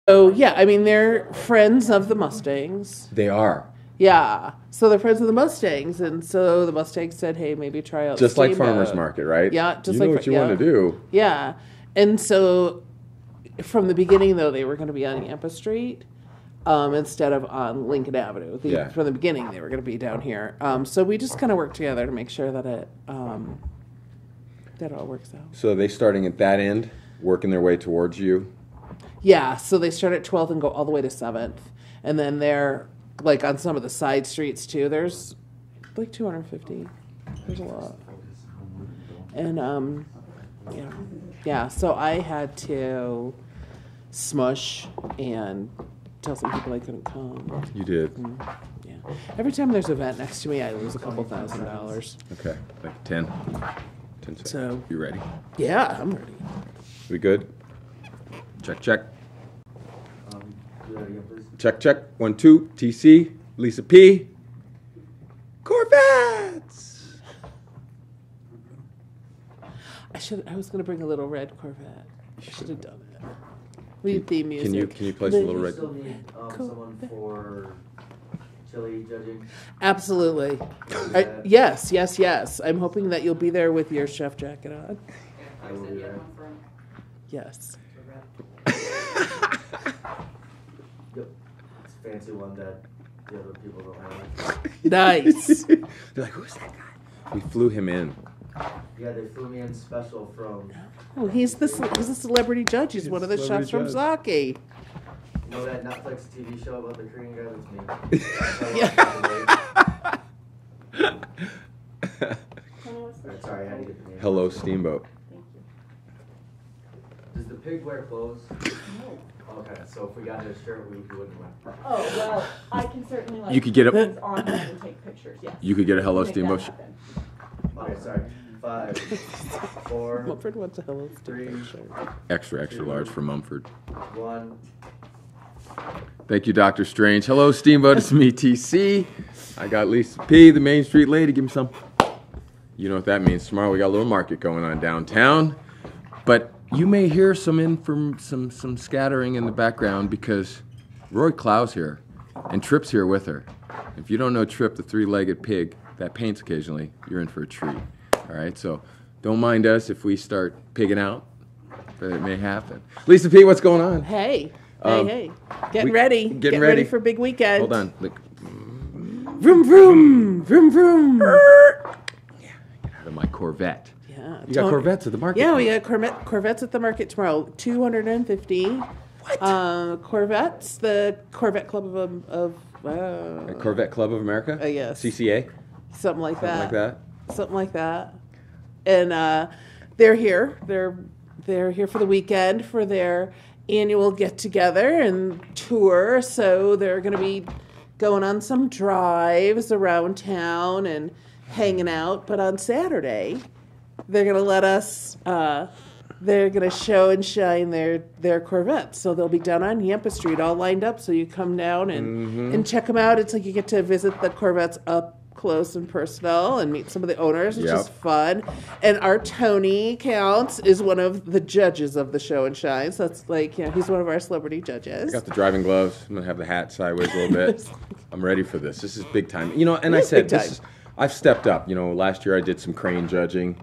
So yeah, I mean they're friends of the Mustangs. They are. Yeah, so they're friends of the Mustangs, and so the Mustangs said, "Hey, maybe try out Just like Steamboat." farmers market, right? Yeah, just you like know what you want to do. Yeah, and so from the beginning, though, they were going to be on Yampa Street instead of on Lincoln Avenue. From the beginning, they were going to be down here. So we just kind of worked together to make sure that it all works out. So are they starting at that end, working their way towards you? Yeah, so they start at 12th and go all the way to 7th. And then they're, like, on some of the side streets, too. There's, like, 250. There's a lot. And, yeah, so I had to smush and tell some people I couldn't come. You did? Yeah. Every time there's an event next to me, I lose a couple $1,000. Okay, like 10. 10 seconds. So, you ready? Yeah, I'm ready. We good? Check, check. Do that again, please. Check, check. 1, 2. TC. Lisa P. Corvettes. I was gonna bring a little red Corvette. I should have done it. We theme music. Can you play some little You red? still need someone for chili judging? Absolutely. Yes. I'm hoping that you'll be there with your chef jacket on. I will do that. Yes. Yep. It's a fancy one that the other people don't have. Nice. They're like, who's that guy? We flew him in. Yeah, they flew me in special from. Oh, he's a celebrity judge. He's one of the chefs from Zaki. You know that Netflix TV show about the Korean guy? That's me. Alright, sorry, I had to get the name. Hello, Steamboat. Does the pig wear clothes? No. Okay, so if we got his shirt, we wouldn't win. Oh, well, I can certainly like You could get things on him and take pictures, yes. You could get a Hello Make that Steamboat. happen. Okay, sorry. 5, 4, Mumford wants a Hello Steamboat 3, shirt. Extra large for Mumford. 1. Thank you, Dr. Strange. Hello, Steamboat. It's me, TC. I got Lisa P, the Main Street lady. Give me some. You know what that means. Tomorrow we got a little market going on downtown. But you may hear some scattering in the background because Roy Clow's here and Trip's here with her. If you don't know Trip, the three-legged pig that paints occasionally, you're in for a treat. All right, so don't mind us if we start pigging out, but it may happen. Lisa P, what's going on? Hey. We- Getting ready. getting Get ready. for big weekend. Hold on. Look. Vroom, vroom. Vroom, vroom. Yeah, get out of my Corvette. Yeah. You got Corvettes at the market. Yeah, we got Corvettes at the market tomorrow. 250. What? Corvettes, the Corvette Club of Corvette Club of America? yes. CCA? something like Something like that? Something like that. And they're here. They're here for the weekend for their annual get together and tour. So they're going to be going on some drives around town and hanging out. But on Saturday, they're going to let us. They're going to show and shine their Corvettes. So they'll be down on Yampa Street all lined up. So you come down and check them out. It's like you get to visit the Corvettes up close and personal and meet some of the owners, which is fun. And our Tony Counts is one of the judges of the show and shine. So that's like, he's one of our celebrity judges. I got the driving gloves. I'm going to have the hat sideways a little bit. I'm ready for this. This is big time. And I said, I've stepped up. Last year I did some crane judging.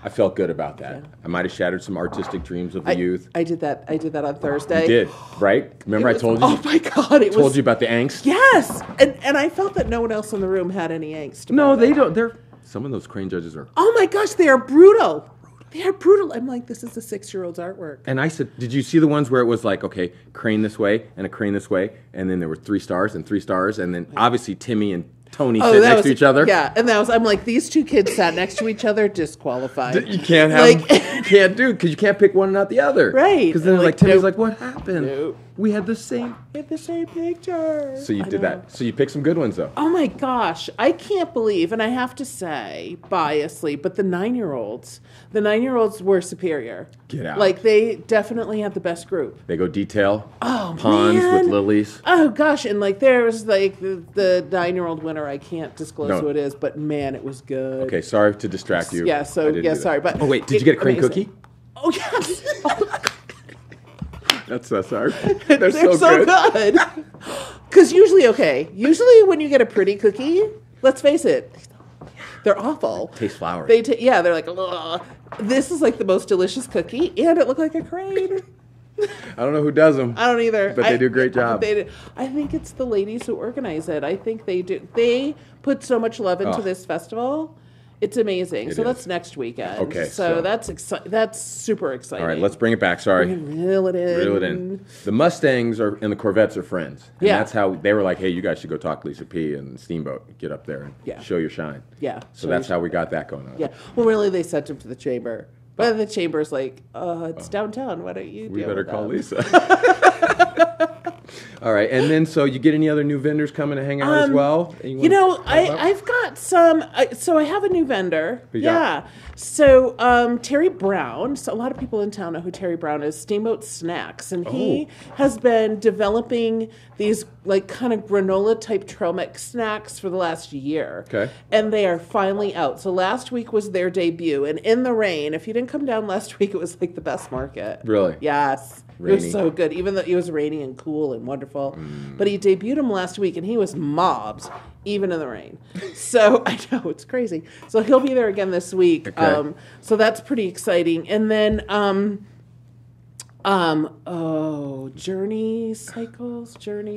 I felt good about that. Yeah. I might have shattered some artistic dreams of the youth. I did that on Thursday. You did, right? Remember I told you? Oh my God. I told you about the angst? Yes. And I felt that no one else in the room had any angst. No, they don't. Some of those crane judges are. Oh my gosh, they are brutal. They are brutal. I'm like, this is a 6-year-old's artwork. And I said, did you see the ones where it was like, okay, crane this way and a crane this way, and then there were 3 stars and 3 stars, and then obviously Timmy and Tony sit next to each other. Yeah, and I'm like, these 2 kids sat next to each other, disqualified. You can't have, you can't do, because you can't pick one and not the other. Right. Because then Timmy's like, what happened? Nope. We had the same picture. So you did that. So you picked some good ones, though. Oh my gosh, I can't believe, and I have to say, biasly, but the 9-year-olds were superior. Get out. Like, they definitely had the best group. They go detail. Oh, ponds man. with lilies. Oh gosh, and there was the 9-year-old winner. I can't disclose who it is, but man, it was good. Okay, sorry to distract you. Yeah, sorry, but oh wait, did you get a crane cookie? Oh yes. That's so sorry. They're so so good. good. Because usually when you get a pretty cookie, let's face it, they're awful. Taste flowery. They're like, ugh. This is like the most delicious cookie, and it looked like a crane. I don't know who does them. I don't either. But they do a great job. I think it's the ladies who organize it. I think they do. They put so much love into this festival. It's amazing. It so is. that's next weekend. Okay, So, so- that's super exciting. All right, let's bring it back. Sorry. Reel it in. Reel it in. The Mustangs and the Corvettes are friends. And Yeah. that's how they were like, hey, you guys should go talk to Lisa P. and Steamboat. Get up there and show your shine. Yeah. So that's how we got that going on. Yeah. Well, really, they sent him to the chamber. But the chamber's like, it's downtown. Why don't you We deal better with call them? Lisa. All right, and then so you get any other new vendors coming to hang out as well? You know, I've got some. So I have a new vendor. Who you got? Yeah. So Terry Brown. So a lot of people in town know who Terry Brown is. Steamboat Snacks, and he has been developing these like kind of granola type trail mix snacks for the last year. Okay. And they are finally out. So last week was their debut, and in the rain. If you didn't come down last week, it was like the best market. Really? Yes. It Rainy. was so good, even though it was rainy and cool and wonderful. But he debuted him last week, and he was mobbed, even in the rain. So I know, it's crazy. So he'll be there again this week. Okay. So that's pretty exciting. And then, Journey,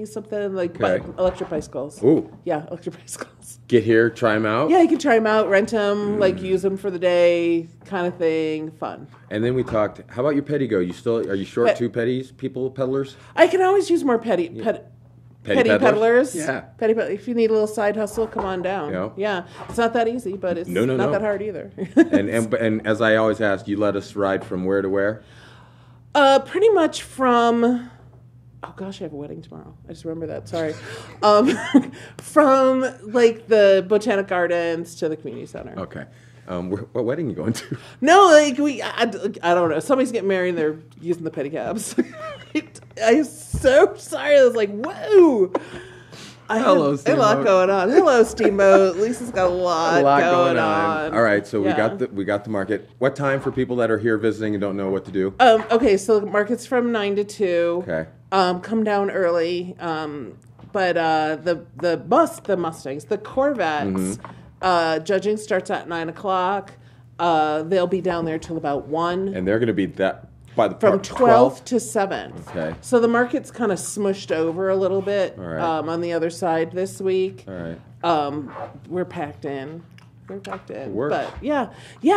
something like Okay. electric bicycles. Ooh. Yeah, electric bicycles. Get here, try them out. Yeah, you can try them out, rent them, like use them for the day, kind of thing. Fun. And then we talked. How about your Pettigo? Are you short two petties, peddlers? I can always use more petty peddlers. Yeah. If you need a little side hustle, come on down. Yeah. Yeah. It's not that easy, but it's not that hard either. And as I always ask, you let us ride from where to where? Pretty much from. Oh gosh, I have a wedding tomorrow. I just remember that. Sorry. From like the Botanic Gardens to the community center. Okay. What wedding are you going to? No, like I don't know. Somebody's getting married and they're using the pedicabs. I'm so sorry. I was like, whoa. Hello, A Steamboat. lot going on. Hello, Steamboat. Lisa's got a lot going on. All right, so Yeah. we got the market. What time for people that are here visiting and don't know what to do? Okay, so the market's from 9 to 2. Okay. Come down early. But the Mustangs, the Corvettes, judging starts at 9 o'clock. They'll be down there till about 1. And they're going to be From 12 to 7. Okay. So the market's kind of smushed over a little bit All right. on the other side this week. All right. We're packed in. Works. But yeah.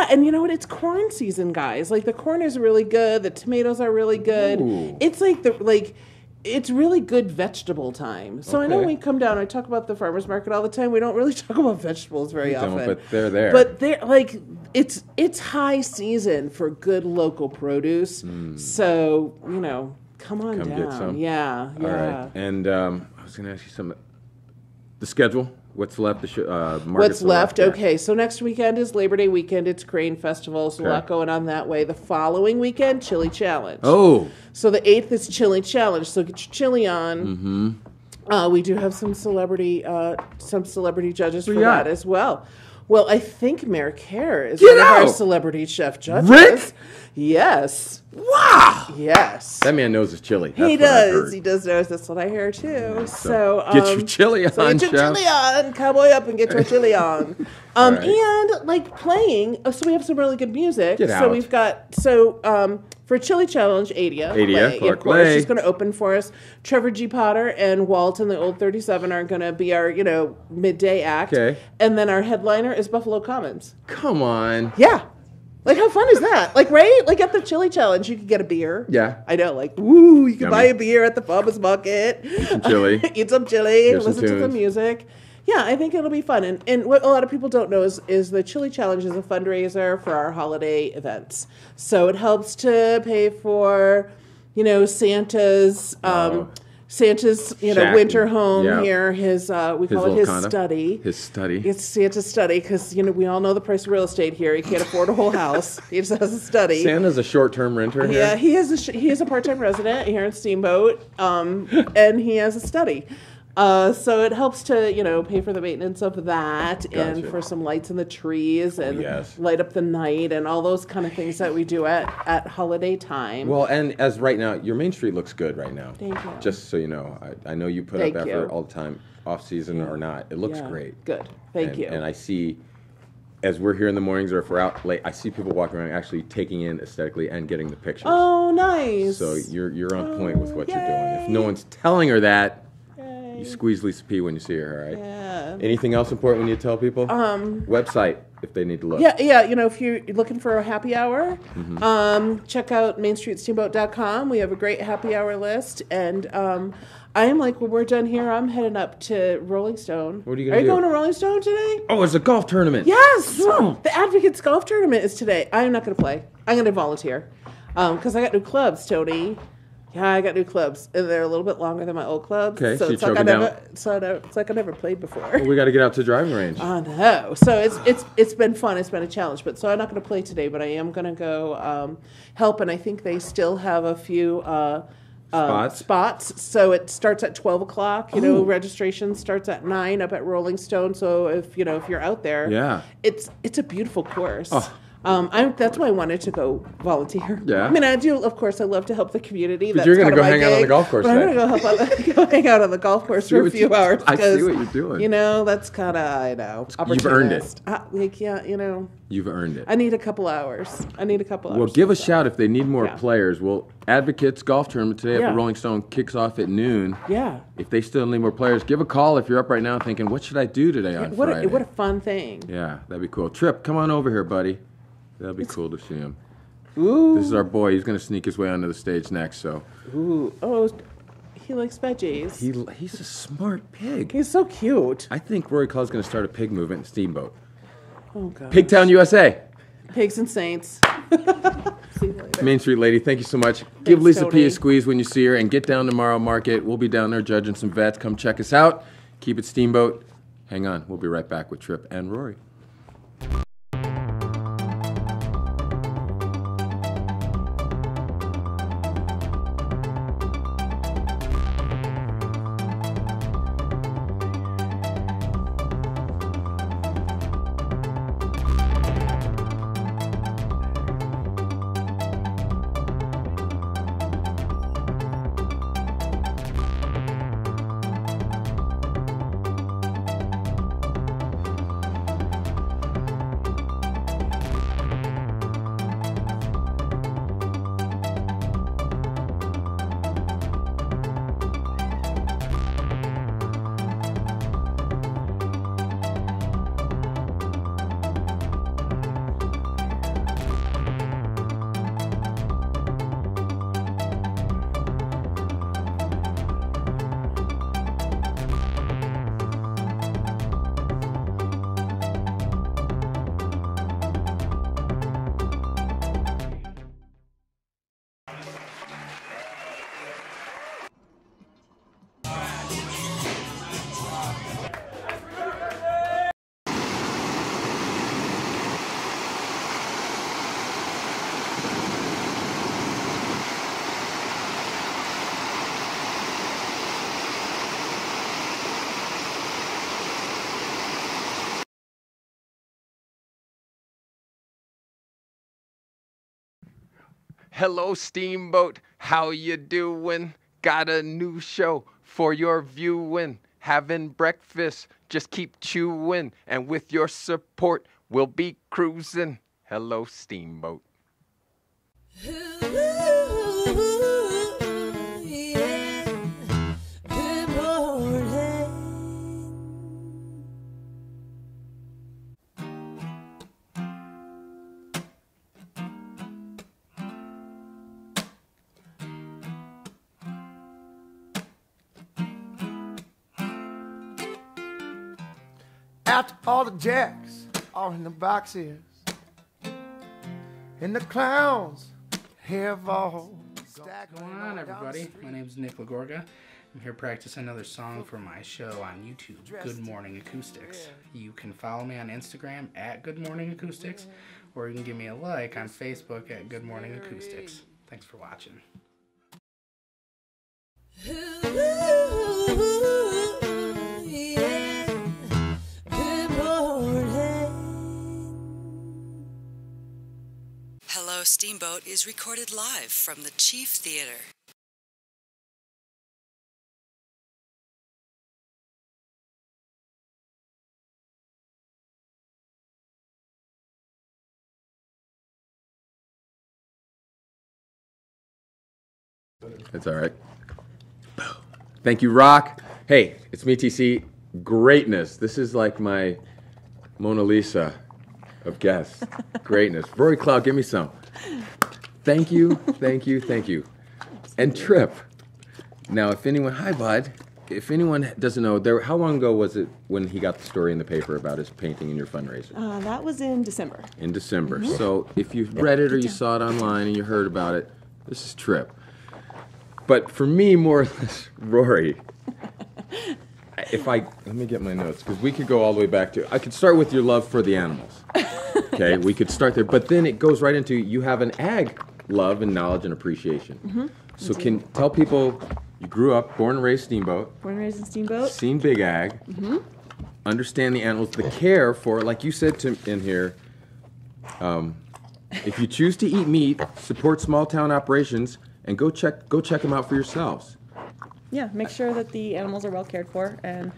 And you know what? It's corn season, guys. Like the corn is really good. The tomatoes are really good. Ooh. It's it's really good vegetable time. So I know Okay. we come down, I talk about the farmer's market all the time. We don't really talk about vegetables very often. But they're there. But they're like it's high season for good local produce. So, come on Come down. get some. Yeah. All right. And I was going to ask you something. The schedule. What's left? What's left? Yeah. Okay, so next weekend is Labor Day weekend. It's Crane Festival, so a lot going on that way. The following weekend, Chili Challenge. Oh. So the 8th is Chili Challenge, so get your chili on. We do have some celebrity judges for that as well. Well, I think Mayor Kerr is one of our celebrity chef judges. Rick? Yes. Wow. Yes. That man knows his chili. He That's what I does. heard. He does know. That's what I hear too. So get your chili on, get your chef. chili on. Cowboy up and get your chili on. right. And like playing. So we have some really good music. Get so out. we've got for Chili Challenge, Adia Clark of course, Lay. she's going to open for us. Trevor G. Potter and Walt and the Old 37 are going to be our midday act. Okay. And then our headliner is Buffalo Commons. Come on. Yeah. Like, how fun is that? Like, right? Like, at the Chili Challenge, you could get a beer. Yeah. I know. Like, woo, you can Yummy. buy a beer at the farmer's market. Eat some chili. Eat some chili. Hear some Listen to the tunes. music. Yeah, I think it'll be fun. And what a lot of people don't know is the Chili Challenge is a fundraiser for our holiday events. So it helps to pay for, Santa's... Santa's, Shack. winter home Yeah. here. His we call it little his condo. study. His study. It's Santa's study because we all know the price of real estate here. He can't afford a whole house. He just has a study. Santa's a short-term renter here. Yeah, he is a part-time resident here in Steamboat, and he has a study. So it helps to, pay for the maintenance of that and Gotcha. for some lights in the trees and yes. light up the night and all those kind of things that we do at holiday time. Well, and as right now, your Main Street looks good right now. Thank you. Just so you know, I know you put Thank up you. effort all the time, off season or not. It looks Yeah. great. Good. Thank you. And I see, as we're here in the mornings or if we're out late, I see people walking around actually taking in aesthetically and getting the pictures. Oh, nice. So you're on point with what you're doing. If yay. no one's telling her that, Yay. you squeeze Lisa P when you see her, all right? Yeah. Anything else important when you tell people? Website, if they need to look. Yeah, if you're looking for a happy hour, check out mainstreetsteamboat.com. We have a great happy hour list. And I am when we're done here, I'm heading up to Rolling Stone. What are you gonna do? going to Rolling Stone today? Oh, it's a golf tournament. Yes! The Advocates Golf Tournament is today. I'm not going to play. I'm going to volunteer. Because I got new clubs, Tony. Yeah, I got new clubs, and they're a little bit longer than my old clubs. Okay, so it's you're like choking it's like I never played before. Well, we got to get out to the driving range. I know. So it's been fun. It's been a challenge. But so I'm not going to play today, but I am going to go help. And I think they still have a few spots. So it starts at 12 o'clock. Registration starts at 9 up at Rolling Stone. So if you're out there, Yeah. it's a beautiful course. Oh. That's why I wanted to go volunteer. Yeah. I mean, I do. Of course, I love to help the community. But you're going to go hang out on the golf course But I'm today. going to go hang out on the golf course for a few hours. I see what because, you're doing. That's kind of, I know. You've earned it. opportunist. You've earned it. I need a couple hours. Well, give a shout if they need more Yeah. players. Well, Advocates Golf Tournament today up Yeah. at Rolling Stone kicks off at noon. Yeah. If they still need more players, give a call if you're up right now thinking, what should I do today on Friday? What a fun thing. Yeah, that'd be cool. Tripp, come on over here, buddy. That'd be cool to see him. Ooh. This is our boy. He's going to sneak his way onto the stage next. So Ooh. Oh, he likes veggies. he's a smart pig. He's so cute. I think Rory Claw's going to start a pig movement in Steamboat. Oh, God. Pigtown, USA. Pigs and Saints. See you later. Main Street Lady, thank you so much. Give Thanks, Lisa P Tony. a squeeze when you see her, and get down tomorrow market. We'll be down there judging some vets. Come check us out. Keep it Steamboat. Hang on. We'll be right back with Tripp and Rory. Hello, Steamboat. How you doing? Got a new show for your viewing. Having breakfast, just keep chewing. And with your support, we'll be cruising. Hello, Steamboat. After all the jacks are in the boxes, and the clowns have all stacked. What's going on, everybody? My name is Nick Lagorga. I'm here to practice another song for my show on YouTube, Good Morning Acoustics. You can follow me on Instagram at Good Morning Acoustics, or you can give me a like on Facebook at Good Morning Acoustics. Thanks for watching. Ooh, ooh, ooh, ooh. Steamboat is recorded live from the Chief Theater. It's all right. Thank you, Rock. Hey, it's me, TC. Greatness. This is like my Mona Lisa of guests. Greatness. Rory Cloud, give me some. Thank you, thank you, thank you. And Trip. Now, if anyone, hi, bud. If anyone doesn't know, how long ago was it when he got the story in the paper about his painting in your fundraiser? That was in December. In December. So if you read it or you saw it online and you heard about it, this is Trip. But for me, more or less, Rory, let me get my notes, because we could go all the way back to, I could start with your love for the animals. Okay, we could start there. But then it goes right into, you have an ag love and knowledge and appreciation. So can tell people, you grew up, born and raised Steamboat. Born and raised in Steamboat. Seen Big Ag. Understand the animals, the care for, like you said in here, if you choose to eat meat, support small town operations, and go check them out for yourselves. Yeah, make sure that the animals are well cared for and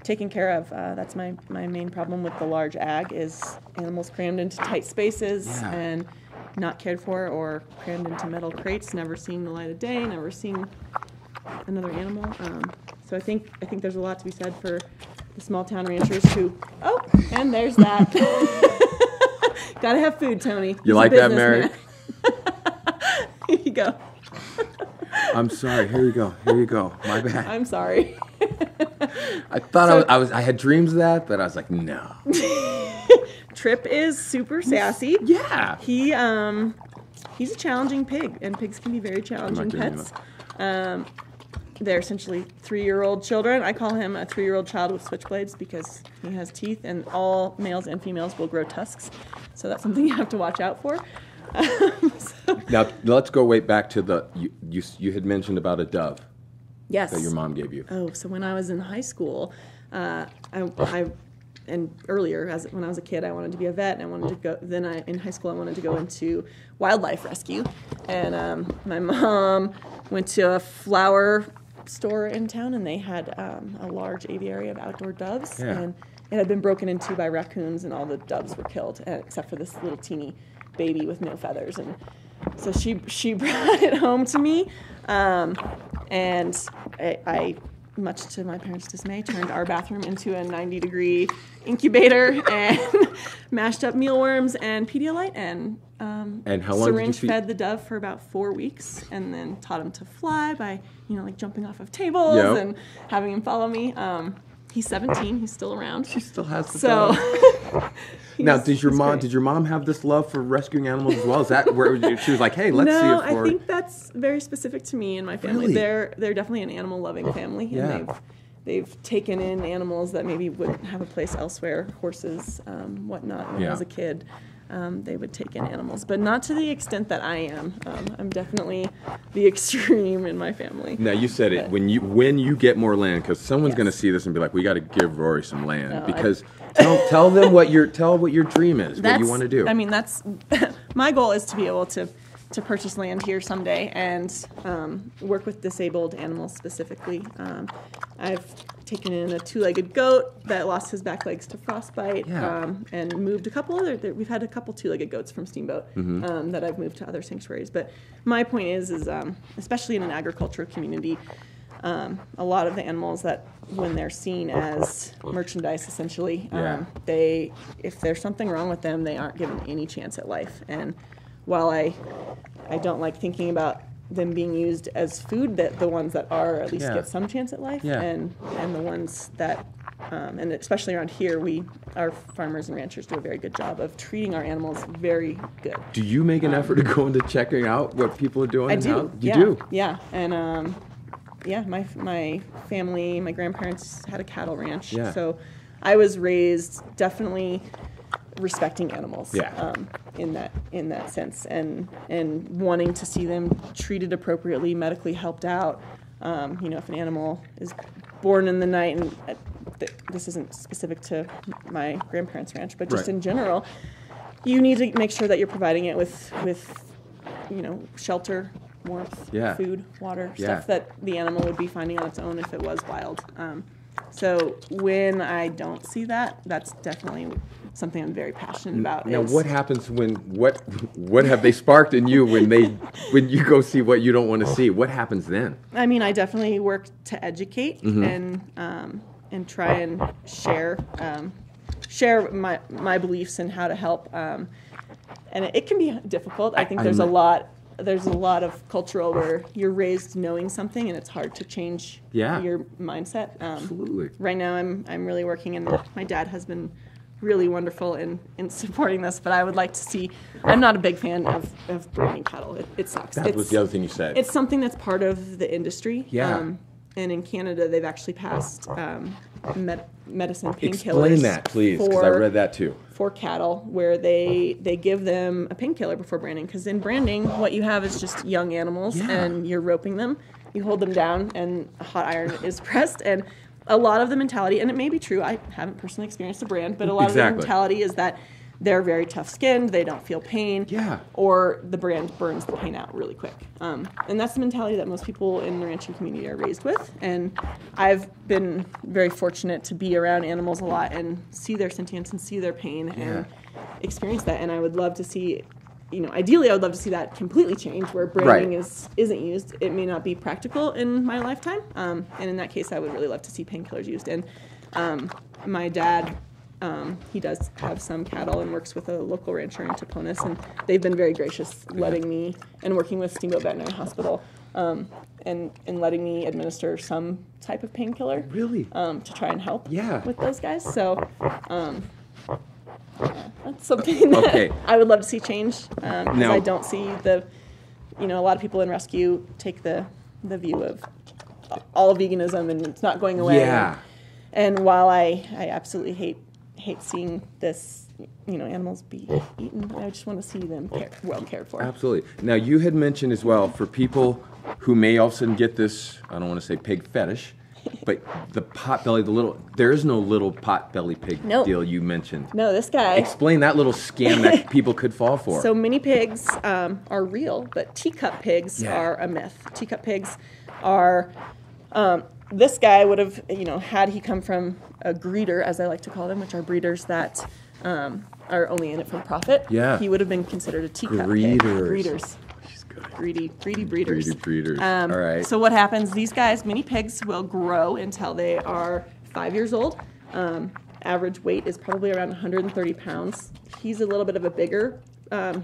taken care of. That's my main problem with the large ag is animals crammed into tight spaces and not cared for, or crammed into metal crates, never seeing the light of day, never seeing another animal. So I think there's a lot to be said for the small town ranchers who, and there's that. Gotta have food, Tony. You like that, Mary? Here you go. I'm sorry. Here you go. My bad. I'm sorry. I thought I had dreams of that, but I was like, no. Trip is super sassy. Yeah. He's a challenging pig, and pigs can be very challenging pets. They're essentially 3-year-old children. I call him a 3-year-old child with switchblades because he has teeth, and all males and females will grow tusks. So that's something you have to watch out for. Now let's go way back to you had mentioned about a dove. Yes. That your mom gave you. Oh, so when I was in high school, and earlier, when I was a kid, I wanted to be a vet, and I wanted to go. Then in high school, I wanted to go into wildlife rescue, and my mom went to a flower store in town, and they had a large aviary of outdoor doves, and it had been broken into by raccoons, and all the doves were killed, except for this little teeny baby with no feathers. And so she brought it home to me, and I, much to my parents' dismay, turned our bathroom into a 90-degree incubator and mashed up mealworms and Pedialyte and how long syringe did you fed the dove for about 4 weeks, and then taught him to fly by like jumping off of tables and having him follow me. He's 17. He's still around. She still has the dog. Now, did your mom have this love for rescuing animals as well? Is that where she was like, hey, let's see if I think that's very specific to me and my family. Really? They're definitely an animal loving family, and they've taken in animals that maybe wouldn't have a place elsewhere, horses, whatnot. When I was a kid, they would take in animals, but not to the extent that I am. I'm definitely the extreme in my family. Now, you said it, when you get more land, because someone's going to see this and be like, we got to give Rory some land, because tell them what your dream is, what you want to do. I mean, that's my goal is to be able to purchase land here someday and work with disabled animals specifically. I've taken in a 2-legged goat that lost his back legs to frostbite, and moved a couple other. We've had a couple 2-legged goats from Steamboat that I've moved to other sanctuaries. But my point is especially in an agricultural community, a lot of the animals that, when they're seen as merchandise, essentially, if there's something wrong with them, they aren't given any chance at life. And while I don't like thinking about them being used as food, that the ones that are at least get some chance at life, and the ones that, and especially around here, our farmers and ranchers do a very good job of treating our animals very good. Do you make an effort to go into checking out what people are doing? I do. You do? Yeah, and my family, my grandparents had a cattle ranch, so I was raised definitely respecting animals in that sense, and wanting to see them treated appropriately, medically helped out. If an animal is born in the night, and this isn't specific to my grandparents' ranch, but just in general, you need to make sure that you're providing it with shelter, warmth, Yeah. food, water, Yeah. stuff that the animal would be finding on its own if it was wild. So when I don't see that, that's definitely something I'm very passionate about. Now, is- what happens when what have they sparked in you when you go see what you don't want to see? What happens then? I mean, I definitely work to educate Mm-hmm. and try and share my beliefs and how to help. And it can be difficult. I think there's a lot of cultural where you're raised knowing something and it's hard to change Yeah. your mindset. Absolutely. Right now, I'm really working, and my dad has been really wonderful in supporting this. But I would like to see. I'm not a big fan of breeding cattle. It sucks. That was the other thing you said. It's something that's part of the industry. Yeah. And in Canada, they've actually passed medicine painkillers. Explain that, please, because I read that too. For cattle, where they give them a painkiller before branding. Because in branding, what you have is just young animals, Yeah. and you're roping them. You hold them down, and a hot iron is pressed. And a lot of the mentality, and it may be true, I haven't personally experienced a brand, but a lot of the Exactly. mentality is that they're very tough-skinned, they don't feel pain, Yeah. or the brand burns the pain out really quick. And that's the mentality that most people in the ranching community are raised with. And I've been very fortunate to be around animals a lot and see their sentience and see their pain and experience that. And I would love to see, ideally I would love to see that completely change, where branding isn't used. It may not be practical in my lifetime. And in that case, I would really love to see painkillers used. And my dad, he does have some cattle and works with a local rancher in Toponis, and they've been very gracious letting me, and working with Steamboat Veterinary Hospital, and letting me administer some type of painkiller. Really? To try and help Yeah. with those guys. So that's something that Okay. I would love to see change, because Now- I don't see a lot of people in rescue take the view of all veganism and it's not going away. Yeah. And while I absolutely hate seeing this, animals be eaten, I just want to see them well cared for. Absolutely. Now, you had mentioned as well, for people who may all of a sudden get this, I don't want to say pig fetish, but the potbelly, there is no little potbelly pig Nope. deal you mentioned. No, this guy. Explain that little scam that people could fall for. So mini pigs are real, but teacup pigs Yeah. are a myth. Teacup pigs are. This guy would have, had he come from a greeder, as I like to call them, which are breeders that are only in it for profit. Yeah. He would have been considered a teacup Greeders. pig. Breeders. She's good. Greedy breeders. Greedy breeders. All right. So what happens? These guys, mini pigs, will grow until they are 5 years old. Average weight is probably around 130 pounds. He's a little bit of a bigger.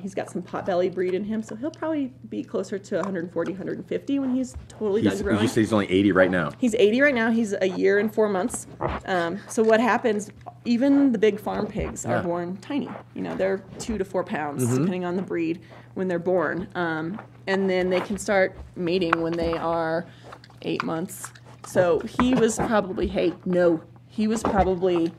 He's got some potbelly breed in him, so he'll probably be closer to 140, 150 when he's totally done growing. You say he's only 80 right now. He's 80 right now. He's a year and 4 months. So what happens, even the big farm pigs are born tiny. They're 2 to 4 pounds, depending on the breed, when they're born. And then they can start mating when they are 8 months. So he was probably, he was probably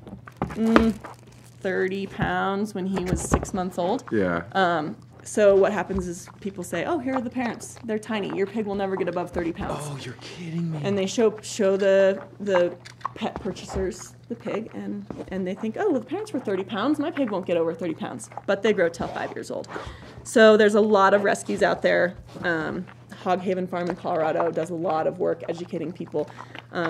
30 pounds when he was 6 months old. Yeah. So what happens is people say, oh, here are the parents. They're tiny. Your pig will never get above 30 pounds. Oh, you're kidding me. And they show the pet purchasers the pig, and they think, oh, well, the parents were 30 pounds. My pig won't get over 30 pounds. But they grow till 5 years old. So there's a lot of rescues out there. Hog Haven Farm in Colorado does a lot of work educating people,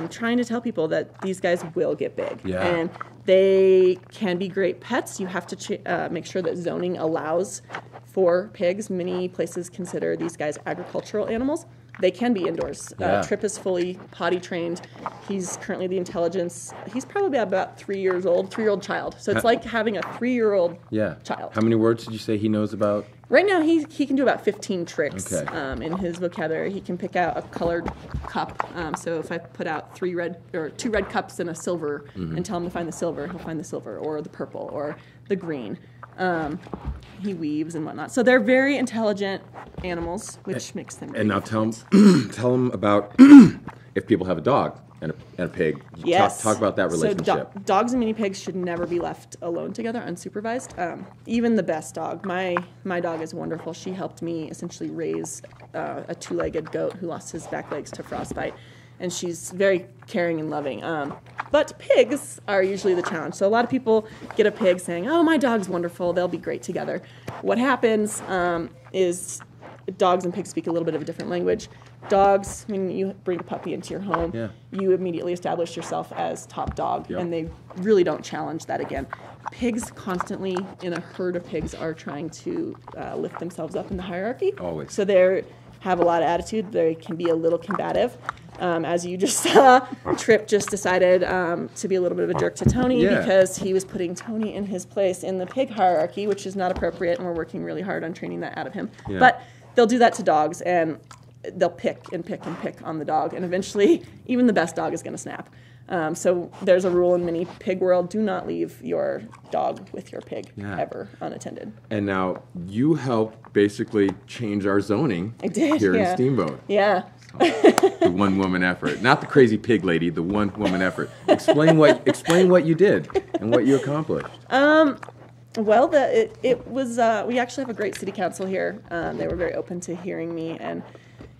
trying to tell people that these guys will get big. Yeah. And they can be great pets. You have to make sure that zoning allows for pigs. Many places consider these guys agricultural animals. They can be indoors. Yeah. Trip is fully potty trained. He's currently the intelligence. He's probably about 3 years old, 3-year-old child. So it's like having a 3-year-old child. How many words did you say he knows about? Right now, he can do about 15 tricks Okay. in his vocabulary. He can pick out a colored cup. So if I put out 2 red cups and a silver, and tell him to find the silver, he'll find the silver, or the purple, or the green. He weaves and whatnot. So they're very intelligent animals, which makes them. And now tell him about if people have a dog and a pig. Yes. Talk about that relationship. So dogs and mini pigs should never be left alone together, unsupervised. Even the best dog. My dog is wonderful. She helped me essentially raise a 2-legged goat who lost his back legs to frostbite. And she's very caring and loving. But pigs are usually the challenge. So a lot of people get a pig saying, oh, my dog's wonderful. They'll be great together. What happens is dogs and pigs speak a little bit of a different language. Dogs, when you bring a puppy into your home, you immediately establish yourself as top dog, and they really don't challenge that again. Pigs constantly, in a herd of pigs, are trying to lift themselves up in the hierarchy. Always. So they have a lot of attitude. They can be a little combative. As you just saw, Trip just decided to be a little bit of a jerk to Tony because he was putting Tony in his place in the pig hierarchy, which is not appropriate, and we're working really hard on training that out of him. Yeah. But they'll do that to dogs, and they'll pick and pick and pick on the dog, and eventually even the best dog is going to snap. So there's a rule in mini pig world: do not leave your dog with your pig ever unattended. And now you helped basically change our zoning here in Steamboat. Yeah. The one-woman effort, not the crazy pig lady. The one-woman effort. Explain what you did and what you accomplished. Well, it was. We actually have a great city council here. They were very open to hearing me, and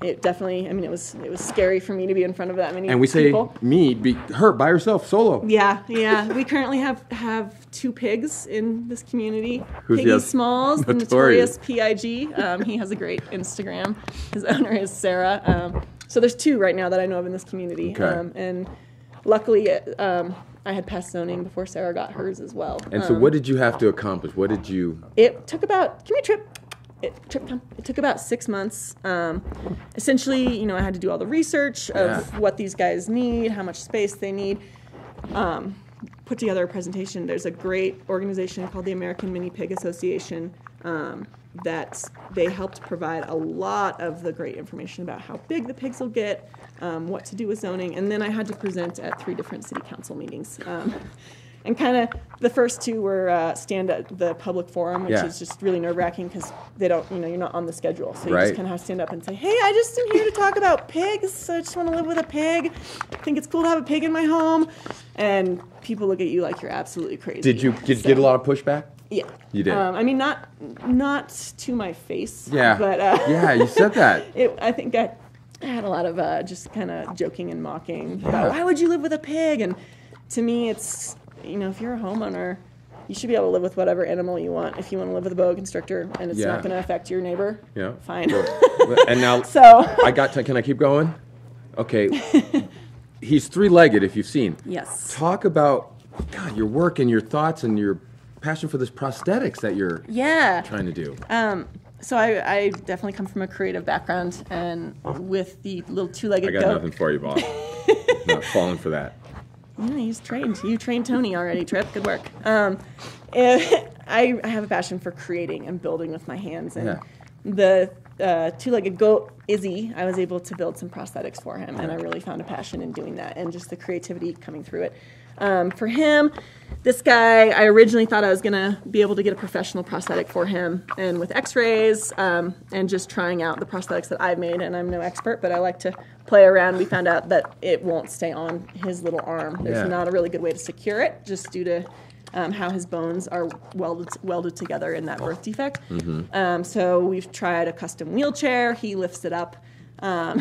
it definitely. I mean, it was scary for me to be in front of that many. And we say people. Be her by herself, solo. Yeah. We currently have 2 pigs in this community. Who's Piggy the Smalls, the notorious PIG. He has a great Instagram. His owner is Sarah. So there's 2 right now that I know of in this community. Okay. And luckily, I had passed zoning before Sarah got hers as well. And so what did you have to accomplish? What did you... It took about... Give me a trip. It took about 6 months. Essentially, I had to do all the research of what these guys need, how much space they need. Put together a presentation. There's a great organization called the American Mini Pig Association that they helped provide a lot of the great information about how big the pigs will get, what to do with zoning, and then I had to present at 3 different city council meetings. And kind of the first 2 were stand at the public forum, which is just really nerve-wracking because they don't, you're not on the schedule. So you just kind of have to stand up and say, hey, I just am here to talk about pigs. I just want to live with a pig. I think it's cool to have a pig in my home. And people look at you like you're absolutely crazy. Did you get a lot of pushback? Yeah. You did? I mean, not to my face. Yeah. But, yeah, you said that. I think I had a lot of just kind of joking and mocking about, why would you live with a pig? And to me, it's... if you're a homeowner, you should be able to live with whatever animal you want. If you want to live with a boa constrictor and it's not going to affect your neighbor, fine. Sure. And now, can I keep going? Okay. He's 3-legged, if you've seen. Yes. Talk about, God, your work and your thoughts and your passion for this prosthetics that you're trying to do. So I definitely come from a creative background, and with the little 2-legged goat. I got nothing for you, boss. Not falling for that. Yeah, he's trained. You trained Tony already, Trip. Good work. I have a passion for creating and building with my hands. And the 2-legged goat, Izzy, I was able to build some prosthetics for him. And I really found a passion in doing that and just the creativity coming through it. For him, this guy, I originally thought I was going to be able to get a professional prosthetic for him. And with x-rays and just trying out the prosthetics that I've made, and I'm no expert, but I like to play around, we found out that it won't stay on his little arm. There's not a really good way to secure it, just due to how his bones are welded together in that birth defect. So we've tried a custom wheelchair. He lifts it up. All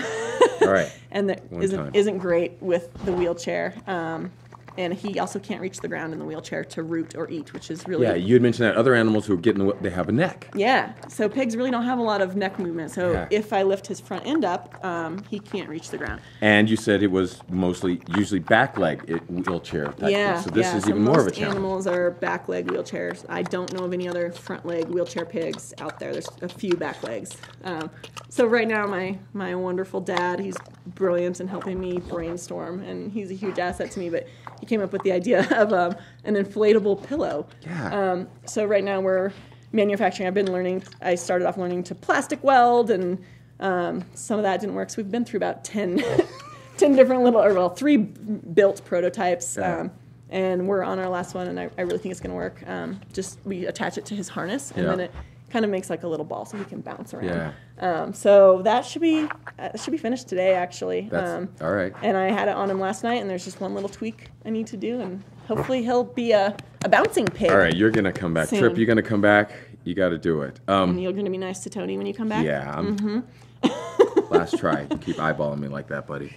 right. And that isn't great with the wheelchair. And he also can't reach the ground in the wheelchair to root or eat, which is really... Yeah, you had mentioned that other animals who get they have a neck. Yeah, so pigs really don't have a lot of neck movement. So if I lift his front end up, he can't reach the ground. And you said it was usually back leg wheelchair type thing. So this is even more of a challenge. Animals are back leg wheelchairs. I don't know of any other front leg wheelchair pigs out there. There's a few back legs. So right now, my wonderful dad, he's brilliant in helping me brainstorm, and he's a huge asset to me, but he came up with the idea of an inflatable pillow. Yeah. So right now we're manufacturing. I started off learning to plastic weld, and some of that didn't work. So we've been through about 10 different 3 built prototypes. And we're on our last one, and I really think it's going to work. We attach it to his harness, and then it kind of makes like a little ball so he can bounce around. So that should be finished today, actually. That's all right. And I had it on him last night, and there's just one little tweak I need to do, and hopefully he'll be a bouncing pig. All right, you're going to come back. Soon. Trip, you're going to come back. You got to do it. And you're going to be nice to Tony when you come back? Yeah. Last try. Keep eyeballing me like that, buddy.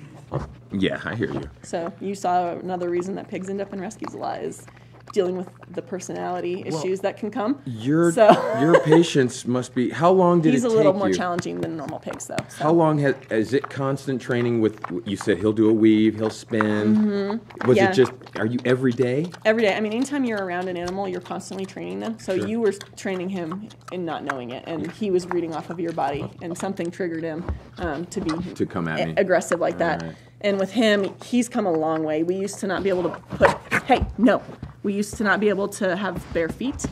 Yeah, I hear you. So you saw another reason that pigs end up in rescues a lot is dealing with the personality issues that can come. Your So patience must be. How long did it take you? he's a little more challenging than normal pigs, though. So. How long is it constant training with? You said he'll do a weave, he'll spin. Was Yeah. it just? Are you every day? Every day. I mean, anytime you're around an animal, you're constantly training them. So Sure. you were training him and not knowing it, and he was reading off of your body, and something triggered him To come at me. aggressive like that. Right. And with him, he's come a long way. We used to not be able to put. Hey, no. We used to not be able to have bare feet.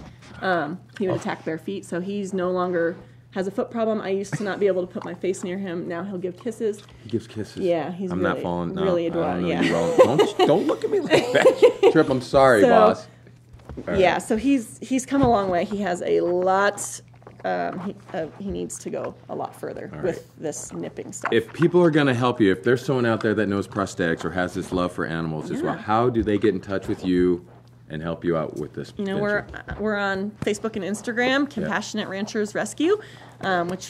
He would attack bare feet, so he's no longer has a foot problem. I used to not be able to put my face near him. Now he'll give kisses. He gives kisses. Yeah, he's I'm really, not falling. No, really I don't adorable. know Yeah. you well. Don't look at me like that. Trip, I'm sorry, So, boss. All right. Yeah, so he's come a long way. He has a lot. He needs to go a lot further with this nipping stuff. If people are going to help you, if there's someone out there that knows prosthetics or has this love for animals as well, how do they get in touch with you and help you out with this? You know, we're on Facebook and Instagram, Compassionate Ranchers Rescue, which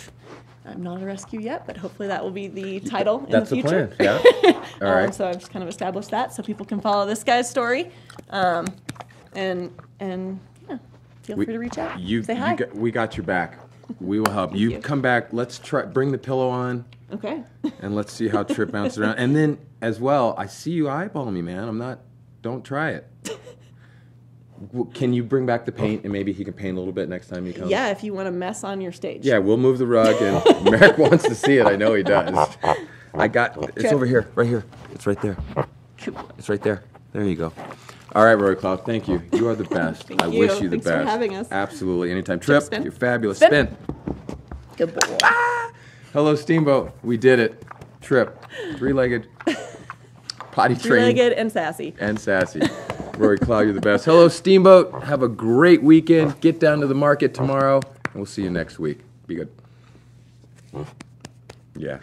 I'm not a rescue yet, but hopefully that will be the title in the future. That's the plan. Yeah. All right. So I've just kind of established that so people can follow this guy's story, and yeah, feel free to reach out. Say hi. We got your back. We will help. You you. come back. Let's bring the pillow on. Okay. And let's see how Trip bounces around. And then as well, I see you eyeballing me, man. Don't try it. Can you bring back the paint and maybe he can paint a little bit next time he comes? Yeah, if you want to mess on your stage. Yeah, we'll move the rug and Merrick wants to see it. I know he does. It's over here, right here. It's right there. It's right there. There you go. All right, Roy Cloud, thank you. You are the best. Thank I you. wish you the Thanks for best. having us. Absolutely. Anytime. Trip, spin. you're fabulous. Spin. Good boy. Hello, Steamboat. We did it. Trip. Three-legged. Potty trained. Three-legged and sassy. And sassy. Rory Cloud, you're the best. Hello, Steamboat. Have a great weekend. Get down to the market tomorrow, and we'll see you next week. Be good. Yeah.